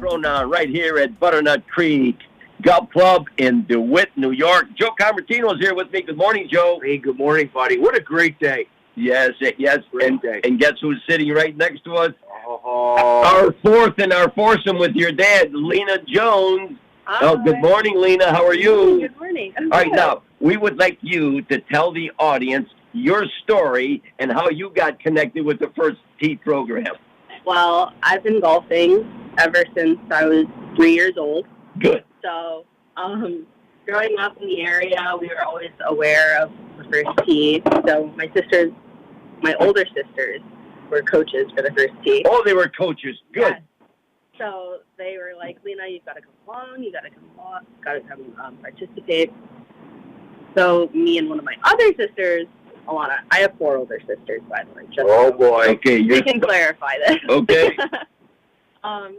Pronoun right here at Butternut Creek Golf Club in DeWitt, New York. Joe Camertino is here with me. Good morning, Joe. Hey, good morning, buddy. What a great day. Yes. Great day. And guess who's sitting right next to us? Oh. Our fourth and our foursome with your dad, Lena Jones. Hi. Oh, good morning, Lena. How are you? Good morning. All right, now, we would like you to tell the audience your story and how you got connected with the First Tee program. Well, I've been golfing ever since I was 3 years old. Good. So, growing up in the area, we were always aware of the First Tee. So my older sisters, were coaches for the First Tee. Oh, they were coaches. Good. Yeah. So they were like, Lena, you've got to come along. You got to come participate. So me and one of my other sisters, Alana, I have 4 older sisters, by the way. Oh, boy. Okay. We can clarify this. Okay.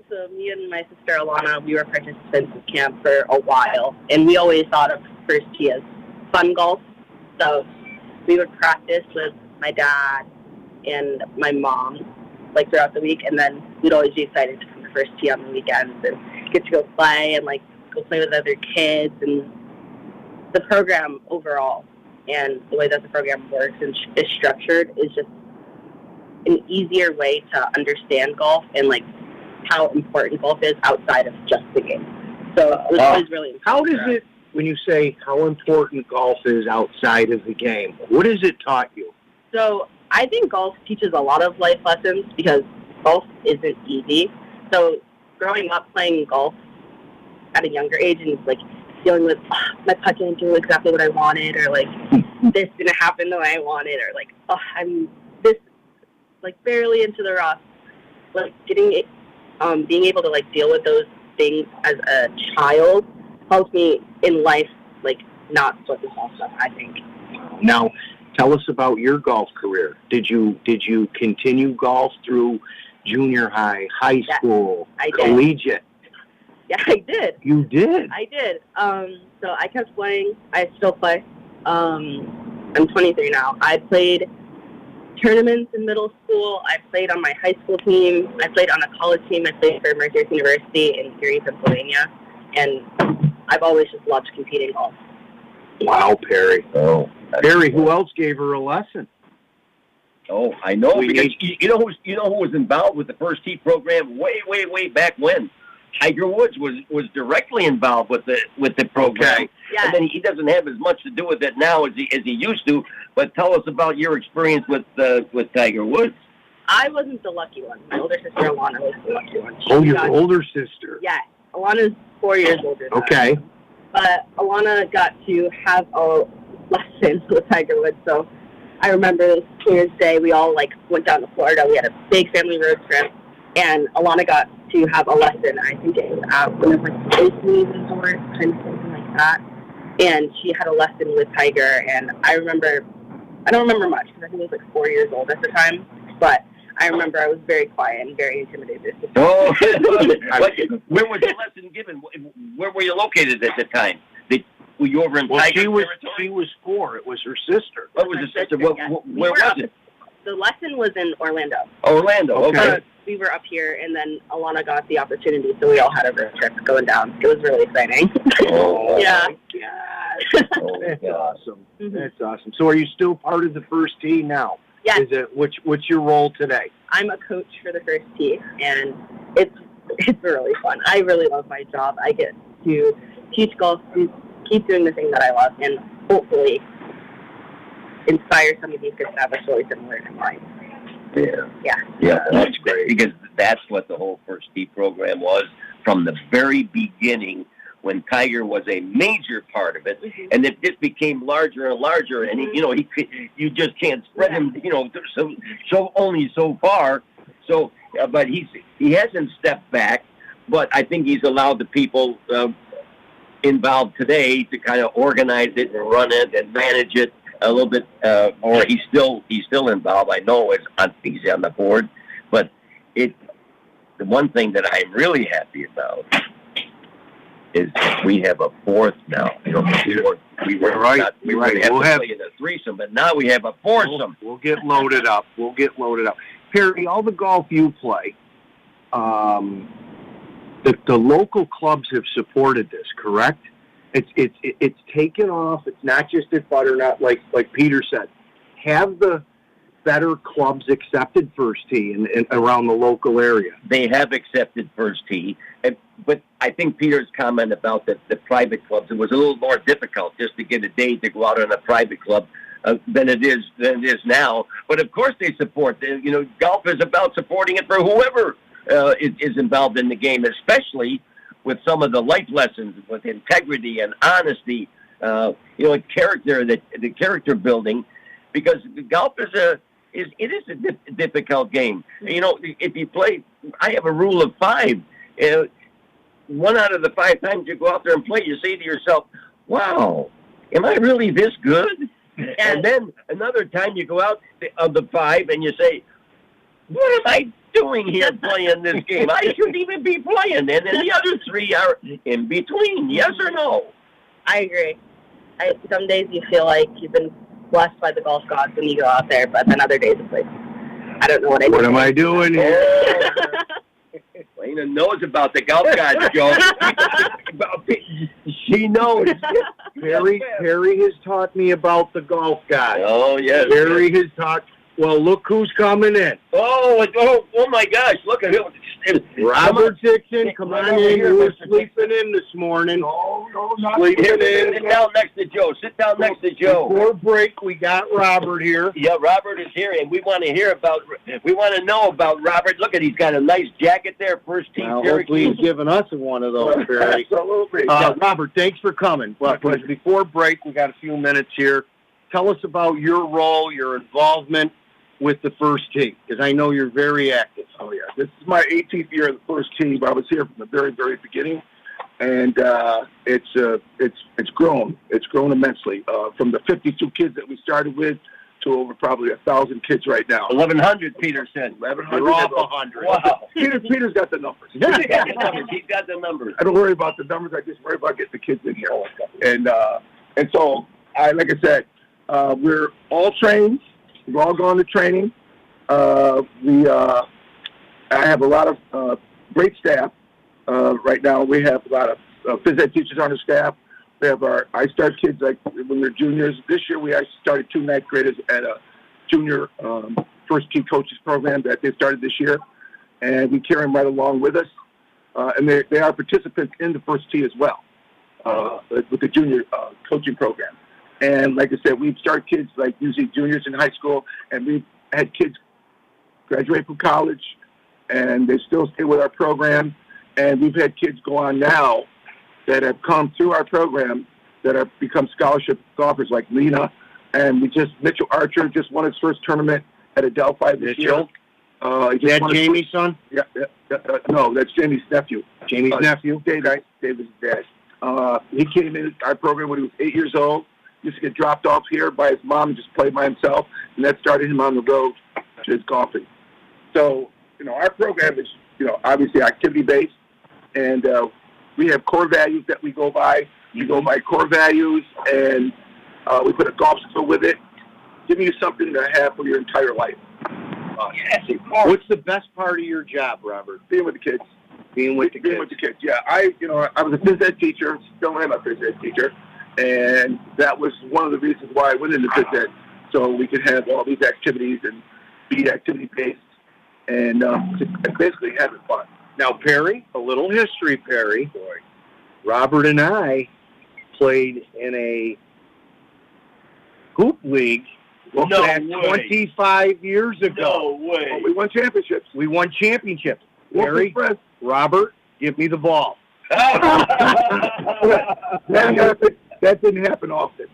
So me and my sister Alana, we were participants in camp for a while, and we always thought of First Tee as fun golf. So we would practice with my dad and my mom, like throughout the week, and then we'd always be excited to come to First Tee on the weekends and get to go play and like go play with other kids. And the program overall and the way that the program works and is structured is just an easier way to understand golf and like how important golf is outside of just the game. So it was always really important. How does it, when you say how important golf is outside of the game, what has it taught you? So I think golf teaches a lot of life lessons because golf isn't easy. So growing up playing golf at a younger age and like dealing with my putt didn't do exactly what I wanted, or like this didn't happen the way I wanted, or like I'm this like barely into the rough. Like being able to like deal with those things as a child helps me in life, like not sweat the small stuff, I think. Now, tell us about your golf career. Did you continue golf through junior high, high school, collegiate? Yeah, I did. You did? I did. So I kept playing. I still play. I'm 23 now. I played tournaments in middle school. I played on my high school team. I played on a college team. I played for Mercer University in Erie, Pennsylvania. And I've always just loved competing golf. Wow, Perry. Oh, Perry, who else gave her a lesson? Oh, I know. Because you know who was involved with the First Tee program way back when? Tiger Woods was directly involved with the program. Okay. Yeah. And then he doesn't have as much to do with it now as he used to. But tell us about your experience with Tiger Woods. I wasn't the lucky one. My older sister Alana was the lucky one. Your older sister. Yeah. Alana's 4 years older than Okay. I am. But Alana got to have a lesson with Tiger Woods. So I remember this New Year's Day, we all like went down to Florida. We had a big family road trip, and Alana got to have a lesson. I think it was at one of like the Disney resorts, kind of something like that. And she had a lesson with Tiger, and I don't remember much because I think I was like 4 years old at the time. But I remember I was very quiet and very intimidated. Oh, where was the lesson given? Where were you located at the time? Were you over in Tiger territory? She was 4. It was her sister. What was her sister? Where was it? The lesson was in Orlando. Orlando, okay. We were up here, and then Alana got the opportunity, so we all had a road trip going down. It was really exciting. Oh, yeah. Oh, That's awesome. Mm-hmm. That's awesome. So are you still part of the First Tee now? Yes. Is it, what's your role today? I'm a coach for the First Tee, and it's really fun. I really love my job. I get to teach golf, to keep doing the thing that I love, and hopefully inspire some of these kids to have a story similar to mine. Yeah, that's great. Because that's what the whole First Tee program was from the very beginning, when Tiger was a major part of it, and it just became larger and larger. And you just can't spread him, so only so far. So, but he hasn't stepped back. But I think he's allowed the people involved today to kind of organize it and run it and manage it a little bit. Or he's still involved. I know he's on the board, but the one thing that I'm really happy about is we have a 4th now. We were right. We were going to play in a threesome, but now we have a 4-some. We'll get loaded up. the local clubs have supported this, correct? It's taken off. It's not just at Butternut, like Peter said. Have the better clubs accepted First Tee and around the local area? They have accepted First Tee, but I think Peter's comment about the private clubs, it was a little more difficult just to get a day to go out on a private club than it is now. But of course they support. Golf is about supporting it for whoever is involved in the game, especially with some of the life lessons with integrity and honesty, character, the character building, because golf is a difficult game. If you play, I have a rule of 5. 1 out of the 5 times you go out there and play, you say to yourself, wow, am I really this good? And then another time you go out of the 5 and you say, what am I doing here playing this game? I shouldn't even be playing. And then the other 3 are in between. Yes or no? I agree. Some days you feel like you've been blessed by the golf gods when you go out there, but then other days it's like, I don't know what I do. What am I doing here? Lena knows about the golf gods, Joe. She knows. Perry has taught me about the golf gods. Oh, yes. Perry has taught. Well, look who's coming in. Oh my gosh, look at him. Robert Dixon, come on in. You were sleeping in this morning. No, not sleeping in. Sit down next to Joe. Sit down next to Joe. Before break, we got Robert here. Yeah, Robert is here, and we want to know about Robert. Look he's got a nice jacket there, First Tee. Hopefully he's giving us one of those, Perry. Absolutely. Robert, thanks for coming. But before break, we got a few minutes here. Tell us about your role, your involvement with the First Tee, because I know you're very active. Oh, yeah. This is my 18th year at the First Tee, but I was here from the very, very beginning. And it's grown. It's grown immensely. From the 52 kids that we started with to over probably 1,000 kids right now. 1,100, Peter said. 1,100. We're off 100. Wow. Peter's got the numbers. He's got the numbers. I don't worry about the numbers. I just worry about getting the kids in here. And so, like I said, we're all trained. We've all gone to training. I have a lot of great staff right now. We have a lot of phys ed teachers on the staff. We have I start kids like when they're juniors. This year we actually started 2 ninth graders at a junior First Tee coaches program that they started this year, and we carry them right along with us. And they are participants in the First Tee as well with the junior coaching program. And like I said, we've started kids like usually juniors in high school, and we've had kids graduate from college, and they still stay with our program. And we've had kids go on now that have come through our program that have become scholarship golfers, like Lena. And Mitchell Archer just won his first tournament at Adelphi this year. Is that Jamie's son? Yeah. No, that's Jamie's nephew. Jamie's nephew? David's dad. He came in our program when he was 8 years old. Used to get dropped off here by his mom and just play by himself, and that started him on the road to his golfing. So, our program is, obviously activity-based, and we have core values that we go by. We go by core values, and we put a golf skill with it, giving you something to have for your entire life. What's the best part of your job, Robert? Being with the kids. Being with the kids, yeah. I was a phys ed teacher, still am a phys ed teacher. And that was one of the reasons why I went into phys ed, so we could have all these activities and be activity-based and basically having fun. Now, Perry, a little history, Perry. Robert and I played in a hoop league 25 years ago. No way. Well, we won championships. Perry, Robert, give me the ball. That didn't happen often.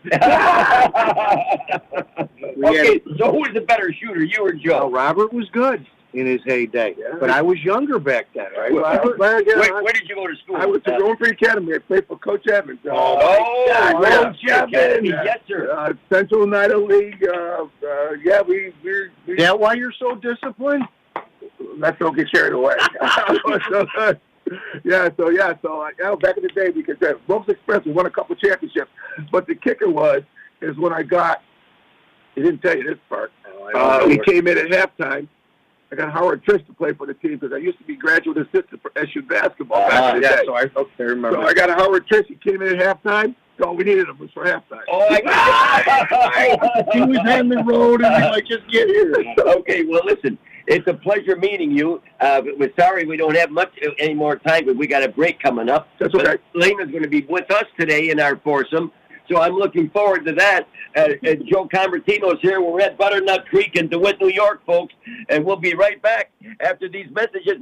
Okay, so who was the better shooter, you or Joe? Well, Robert was good in his heyday, but I was younger back then, right, Robert? Where did you go to school? I went to Rome Free Academy. I played for Coach Evans. Coach Evans. Yes, sir. Central United League. Is that why you're so disciplined? Let's don't get carried away. So back in the day, we could say Ropes Express, we won a couple championships. But the kicker when I got, he didn't tell you this part. He came in at halftime, I got Howard Trish to play for the team because I used to be graduate assistant for SU basketball back in the day. So I remember. So I got a Howard Trish. He came in at halftime. All we needed him was for halftime. Oh, He was on the road, and I'm like, just get here. Okay, well, listen, it's a pleasure meeting you. We're sorry we don't have much any more time, but we got a break coming up. That's okay. Lena's going to be with us today in our foursome, so I'm looking forward to that. Joe Convertino's here. We're at Butternut Creek in DeWitt, New York, folks, and we'll be right back after these messages.